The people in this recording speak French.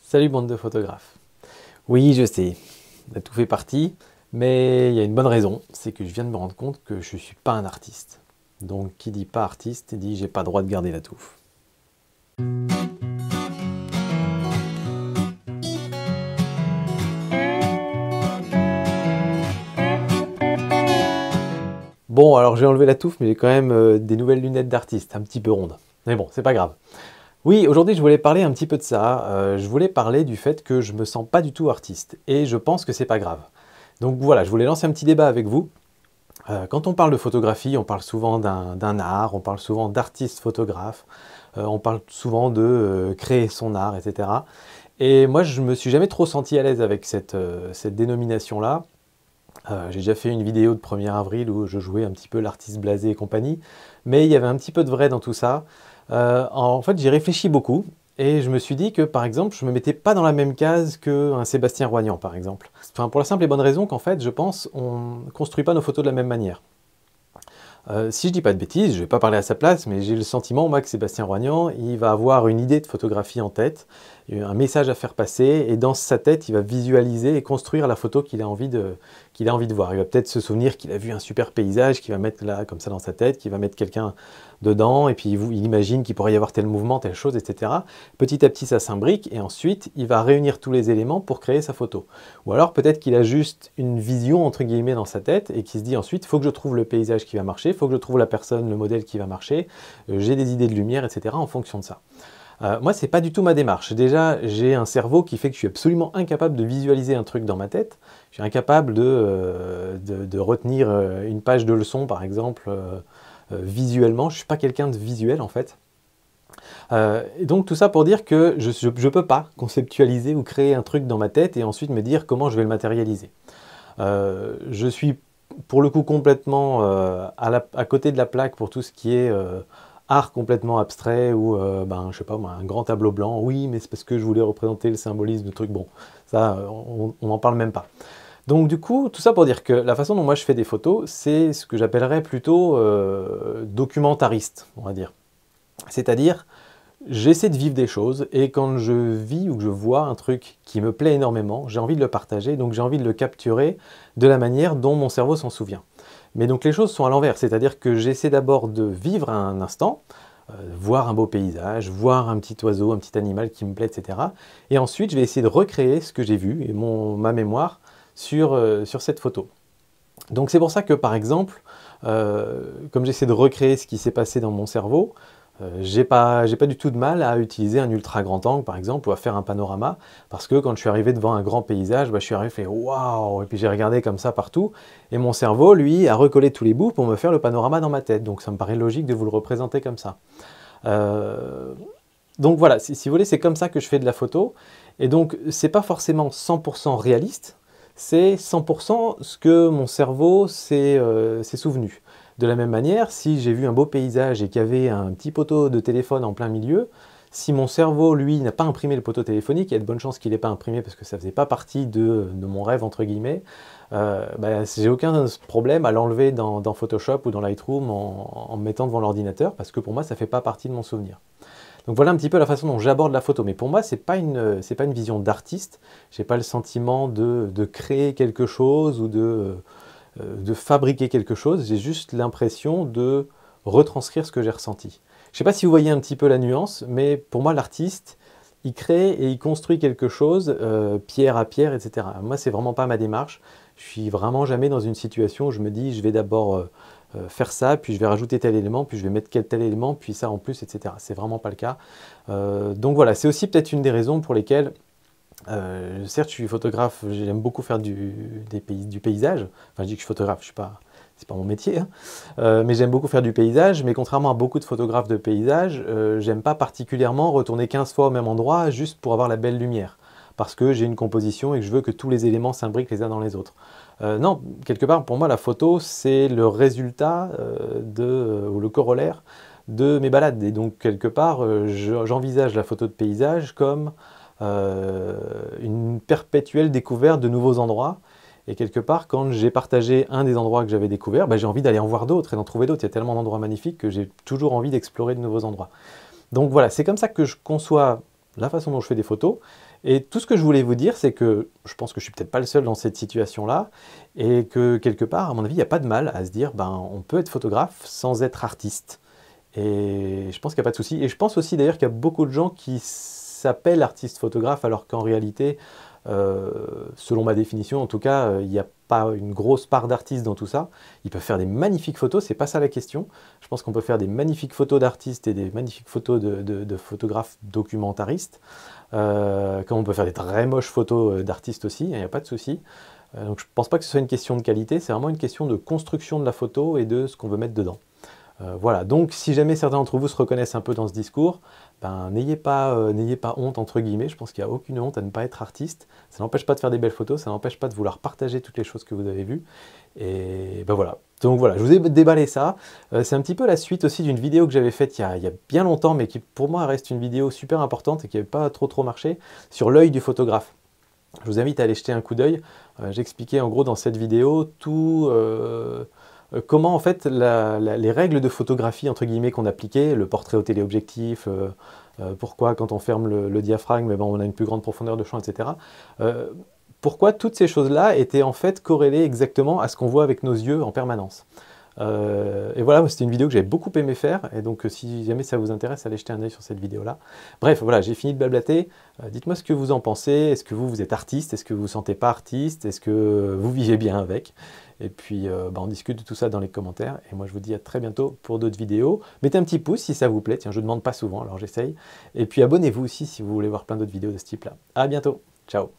Salut bande de photographes. Oui, je sais, la tout fait partie, mais il y a une bonne raison, c'est que je viens de me rendre compte que je ne suis pas un artiste. Donc qui dit pas artiste dit j'ai pas le droit de garder la touffe. Bon, alors j'ai enlevé la touffe, mais j'ai quand même des nouvelles lunettes d'artiste, un petit peu rondes. Mais bon, c'est pas grave. Oui, aujourd'hui je voulais parler un petit peu de ça. Je voulais parler du fait que je me sens pas du tout artiste, et je pense que c'est pas grave. Donc voilà, je voulais lancer un petit débat avec vous. Quand on parle de photographie, on parle souvent d'un art, on parle souvent d'artiste photographe, on parle souvent de créer son art, etc. Et moi, je me suis jamais trop senti à l'aise avec cette dénomination-là. J'ai déjà fait une vidéo de 1er avril où je jouais un petit peu l'artiste blasé et compagnie, mais il y avait un petit peu de vrai dans tout ça. En fait, j'y réfléchis beaucoup, et je me suis dit que, par exemple, je ne me mettais pas dans la même case qu'un Sébastien Roignan, par exemple. Enfin, pour la simple et bonne raison qu'en fait, je pense, on ne construit pas nos photos de la même manière. Si je dis pas de bêtises, je vais pas parler à sa place, mais j'ai le sentiment, moi, que Sébastien Roignan, il va avoir une idée de photographie en tête, un message à faire passer, et dans sa tête, il va visualiser et construire la photo qu'il a envie de voir. Il va peut-être se souvenir qu'il a vu un super paysage, qu'il va mettre là, comme ça, dans sa tête, qu'il va mettre quelqu'un dedans, et puis il imagine qu'il pourrait y avoir tel mouvement, telle chose, etc. Petit à petit, ça s'imbrique, et ensuite, il va réunir tous les éléments pour créer sa photo. Ou alors, peut-être qu'il a juste une vision, entre guillemets, dans sa tête, et qu'il se dit ensuite, il faut que je trouve le paysage qui va marcher, il faut que je trouve la personne, le modèle qui va marcher, j'ai des idées de lumière, etc. en fonction de ça. Moi, c'est pas du tout ma démarche. Déjà, j'ai un cerveau qui fait que je suis absolument incapable de visualiser un truc dans ma tête. Je suis incapable de retenir une page de leçon, par exemple, visuellement. Je suis pas quelqu'un de visuel, en fait. Et donc tout ça pour dire que je ne peux pas conceptualiser ou créer un truc dans ma tête et ensuite me dire comment je vais le matérialiser. Je suis pour le coup complètement à côté de la plaque pour tout ce qui est art complètement abstrait ou je sais pas moi, un grand tableau blanc. Oui, mais c'est parce que je voulais représenter le symbolisme du truc. Bon, ça, on n'en parle même pas. Donc du coup, tout ça pour dire que la façon dont moi je fais des photos, c'est ce que j'appellerais plutôt documentariste, on va dire. C'est-à-dire, j'essaie de vivre des choses, et quand je vis ou que je vois un truc qui me plaît énormément, j'ai envie de le partager, donc j'ai envie de le capturer de la manière dont mon cerveau s'en souvient. Mais donc les choses sont à l'envers, c'est-à-dire que j'essaie d'abord de vivre un instant, voir un beau paysage, voir un petit oiseau, un petit animal qui me plaît, etc. Et ensuite, je vais essayer de recréer ce que j'ai vu et ma mémoire sur cette photo. Donc c'est pour ça que, par exemple, comme j'essaie de recréer ce qui s'est passé dans mon cerveau, j'ai pas du tout de mal à utiliser un ultra grand angle, par exemple, ou à faire un panorama, parce que quand je suis arrivé devant un grand paysage, je suis arrivé, fait waouh, et puis j'ai regardé comme ça partout, et mon cerveau, lui, a recollé tous les bouts pour me faire le panorama dans ma tête, donc ça me paraît logique de vous le représenter comme ça. Donc voilà, si vous voulez, c'est comme ça que je fais de la photo, et donc c'est pas forcément 100% réaliste, c'est 100% ce que mon cerveau s'est souvenu. De la même manière, si j'ai vu un beau paysage et qu'il y avait un petit poteau de téléphone en plein milieu, si mon cerveau, lui, n'a pas imprimé le poteau téléphonique, il y a de bonnes chances qu'il n'ait pas imprimé parce que ça ne faisait pas partie de mon rêve, entre guillemets, j'ai aucun problème à l'enlever dans Photoshop ou dans Lightroom en me mettant devant l'ordinateur, parce que pour moi, ça ne fait pas partie de mon souvenir. Donc voilà un petit peu la façon dont j'aborde la photo. Mais pour moi, c'est pas une vision d'artiste. J'ai pas le sentiment de créer quelque chose ou de fabriquer quelque chose. J'ai juste l'impression de retranscrire ce que j'ai ressenti. Je sais pas si vous voyez un petit peu la nuance, mais pour moi, l'artiste, il crée et il construit quelque chose, pierre à pierre, etc. Moi, c'est vraiment pas ma démarche. Je suis vraiment jamais dans une situation où je me dis, je vais d'abord faire ça, puis je vais rajouter tel élément, puis je vais mettre tel élément, puis ça en plus, etc. C'est vraiment pas le cas. Donc voilà, c'est aussi peut-être une des raisons pour lesquelles, certes je suis photographe, j'aime beaucoup faire du paysage, enfin je dis que je suis photographe, c'est pas mon métier, hein. Mais j'aime beaucoup faire du paysage, mais contrairement à beaucoup de photographes de paysage, j'aime pas particulièrement retourner 15 fois au même endroit juste pour avoir la belle lumière, parce que j'ai une composition et que je veux que tous les éléments s'imbriquent les uns dans les autres. Non, quelque part, pour moi, la photo, c'est le résultat ou le corollaire de mes balades. Et donc, quelque part, j'envisage la photo de paysage comme une perpétuelle découverte de nouveaux endroits. Et quelque part, quand j'ai partagé un des endroits que j'avais découvert, j'ai envie d'aller en voir d'autres et d'en trouver d'autres. Il y a tellement d'endroits magnifiques que j'ai toujours envie d'explorer de nouveaux endroits. Donc voilà, c'est comme ça que je conçois la façon dont je fais des photos. Et tout ce que je voulais vous dire, c'est que je pense que je suis peut-être pas le seul dans cette situation-là, et que quelque part, à mon avis, il n'y a pas de mal à se dire, ben, on peut être photographe sans être artiste. Et je pense qu'il n'y a pas de souci. Et je pense aussi d'ailleurs qu'il y a beaucoup de gens qui s'appellent artistes photographes, alors qu'en réalité, selon ma définition, en tout cas, il n'y a pas une grosse part d'artistes dans tout ça. Ils peuvent faire des magnifiques photos, c'est pas ça la question. Je pense qu'on peut faire des magnifiques photos d'artistes et des magnifiques photos de photographes documentaristes. Comme on peut faire des très moches photos d'artistes aussi, il n'y a pas de souci. Donc je ne pense pas que ce soit une question de qualité, c'est vraiment une question de construction de la photo et de ce qu'on veut mettre dedans. Voilà, donc si jamais certains d'entre vous se reconnaissent un peu dans ce discours, ben, n'ayez pas honte, entre guillemets, je pense qu'il n'y a aucune honte à ne pas être artiste. Ça n'empêche pas de faire des belles photos, ça n'empêche pas de vouloir partager toutes les choses que vous avez vues. Et ben voilà, donc voilà, je vous ai déballé ça. C'est un petit peu la suite aussi d'une vidéo que j'avais faite il y a bien longtemps, mais qui pour moi reste une vidéo super importante et qui n'avait pas trop marché, sur l'œil du photographe. Je vous invite à aller jeter un coup d'œil. J'expliquais en gros dans cette vidéo tout... comment en fait les règles de photographie entre guillemets qu'on appliquait, le portrait au téléobjectif, pourquoi quand on ferme le diaphragme, ben, on a une plus grande profondeur de champ, etc. Pourquoi toutes ces choses-là étaient en fait corrélées exactement à ce qu'on voit avec nos yeux en permanence. Et voilà, c'était une vidéo que j'avais beaucoup aimé faire, et donc si jamais ça vous intéresse, allez jeter un œil sur cette vidéo-là. Bref, voilà, j'ai fini de blablater. Dites-moi ce que vous en pensez. Est-ce que vous êtes artiste? Est-ce que vous ne vous sentez pas artiste? Est-ce que vous vivez bien avec? Et puis, bah, on discute de tout ça dans les commentaires. Et moi, je vous dis à très bientôt pour d'autres vidéos. Mettez un petit pouce si ça vous plaît. Tiens, je ne demande pas souvent, alors j'essaye. Et puis, abonnez-vous aussi si vous voulez voir plein d'autres vidéos de ce type-là. À bientôt. Ciao.